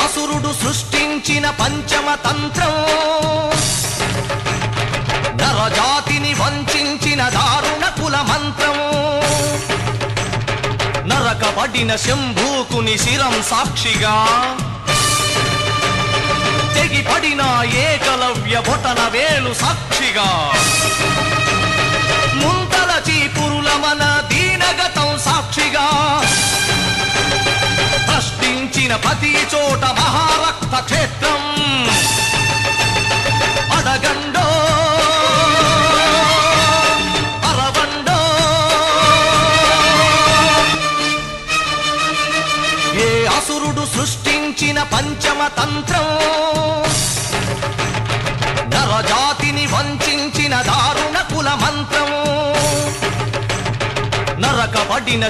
అసురుడు సృష్టించిన పంచమ తంత్రం, నరజాతిని వంచిన దారుణ కుల మంత్రం, నరకబడిన శంభూకుని శిరం సాక్షిగా, తెగిపడిన ఏకలవ్య బొటన వేలు సాక్షిగా, ముంతల చీపురుల మన దీనగతం సాక్షిగా, ప్రశ్నించిన ప్రతి చోట మహారక్త క్షేత్రం, అడగండో అరవండో ఏ అసురుడు సృష్టించిన పంచమ తంత్రం, నరజాతిని వంచిన దారుణ కుల మంత్రం, నరకబడిన